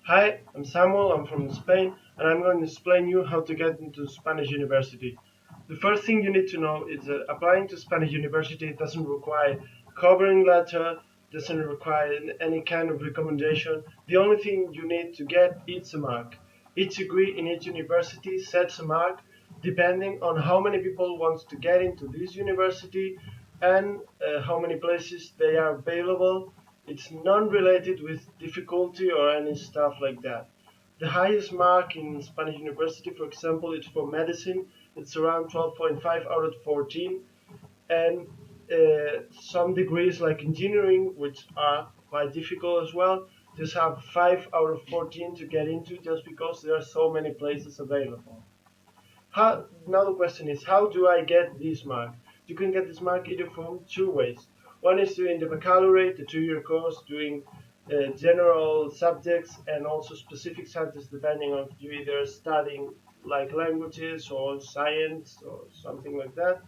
Hi, I'm Samuel, I'm from Spain, and I'm going to explain you how to get into Spanish university. The first thing you need to know is that applying to Spanish university doesn't require covering letter, doesn't require any kind of recommendation. The only thing you need to get is a mark. Each degree in each university sets a mark depending on how many people want to get into this university and how many places they are available. It's non-related with difficulty or any stuff like that. The highest mark in Spanish university, for example, is for medicine. It's around 12.5 out of 14. And some degrees like engineering, which are quite difficult as well, just have 5 out of 14 to get into just because there are so many places available. Now the question is, how do I get this mark? You can get this mark either from two ways. One is doing the baccalaureate, the 2-year course, doing general subjects and also specific subjects depending on if you either studying like languages or science or something like that.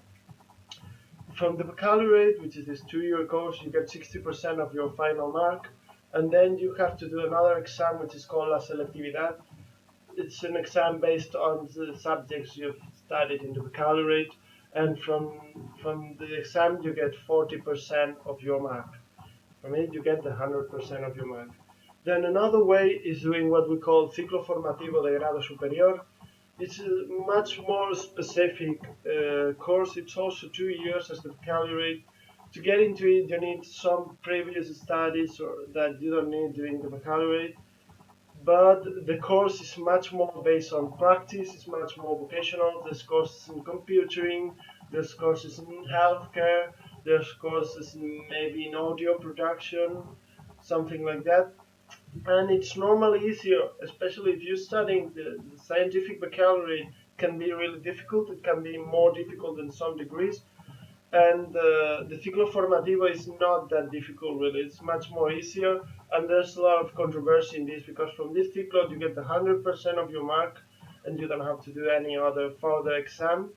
From the baccalaureate, which is this 2-year course, you get 60% of your final mark, and then you have to do another exam which is called La Selectividad. It's an exam based on the subjects you've studied in the baccalaureate, and from the exam you get 40% of your mark. From it you get the 100% of your mark. Then another way is doing what we call ciclo formativo de grado superior. It's a much more specific course. It's also 2 years as the baccalaureate. To get into it, you need some previous studies or that you don't need during the baccalaureate, but the course is much more based on practice, it's much more vocational. There's courses in computing, there's courses in healthcare, there's courses maybe in audio production, something like that. And it's normally easier, especially if you're studying the scientific baccalaureate, can be really difficult. It can be more difficult than some degrees, and the ciclo formativo is not that difficult really. It's much more easier, and there's a lot of controversy in this because from this ciclo you get 100% of your mark, and you don't have to do any other further exam,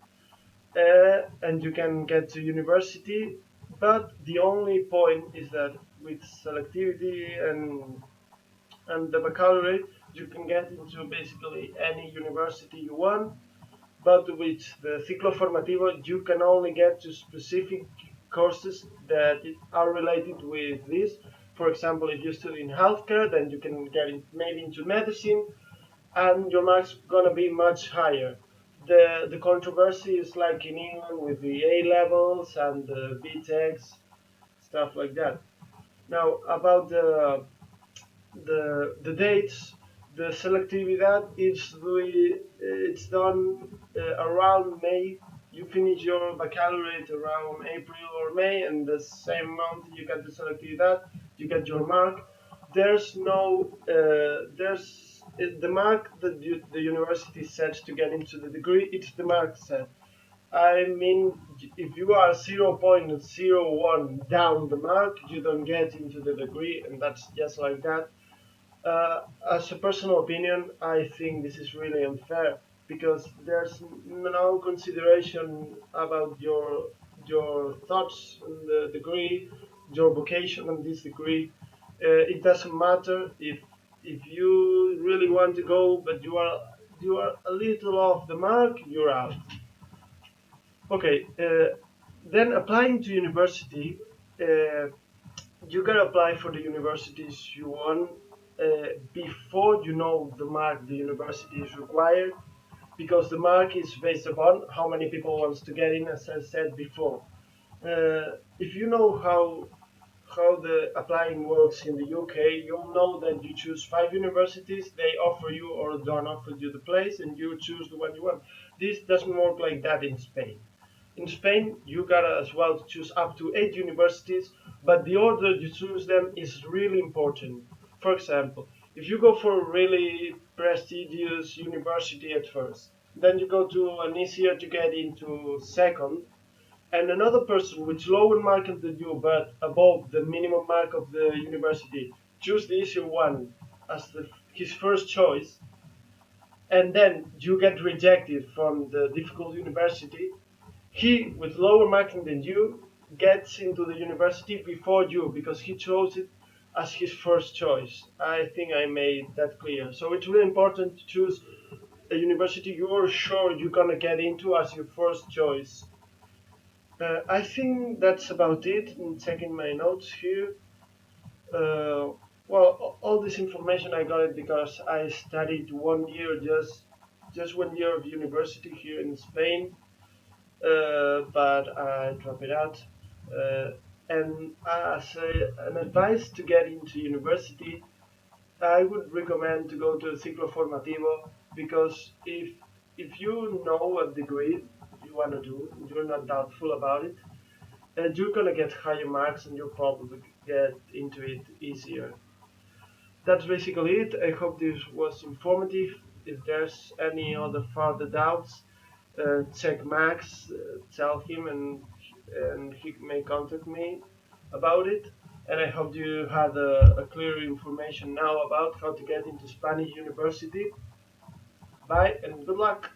and you can get to university. But the only point is that with selectivity and the baccalaureate, you can get into basically any university you want, but with the ciclo formativo you can only get to specific courses that are related with this. For example, if you study in healthcare, then you can get maybe into medicine, and your marks gonna be much higher. The controversy is like in England with the A levels and the B techs, stuff like that. Now about the dates, the selectividad it's done around May. You finish your baccalaureate around April or May, and the same month you get the selectividad, you get your mark. There's no the mark that the university sets to get into the degree. It's the mark set. I mean, if you are 0.01 down the mark, you don't get into the degree, and that's just like that. As a personal opinion, I think this is really unfair because there's no consideration about your thoughts on the degree, your vocation on this degree. It doesn't matter if you really want to go, but you are a little off the mark, you're out. Okay, then applying to university, uh, you can apply for the universities you want before you know the mark the university is required, because the mark is based upon how many people wants to get in, as I said before. If you know how the applying works in the UK, you'll know that you choose 5 universities, they offer you or don't offer you the place, and you choose the one you want. This doesn't work like that in Spain. In Spain, you gotta as well to choose up to 8 universities, but the order you choose them is really important. For example, if you go for a really prestigious university at first, then you go to an easier to get into second, and another person with lower mark than you but above the minimum mark of the university choose the easier one as his first choice, and then you get rejected from the difficult university, he, with lower marking than you, gets into the university before you because he chose it as his first choice. I think I made that clear. So it's really important to choose a university you're sure you're gonna get into as your first choice. I think that's about it. I'm checking my notes here. Uh, well, all this information I got it because I studied 1 year, just 1 year of university here in Spain, but I dropped it out. Uh, and as an advice to get into university, I would recommend to go to a ciclo formativo because if you know what degree you want to do, you're not doubtful about it, and you're gonna get higher marks and you'll probably get into it easier. That's basically it. I hope this was informative. If there's any other further doubts, check Max, tell him, and he may contact me about it. And I hope you had a clear information now about how to get into Spanish university. Bye and good luck.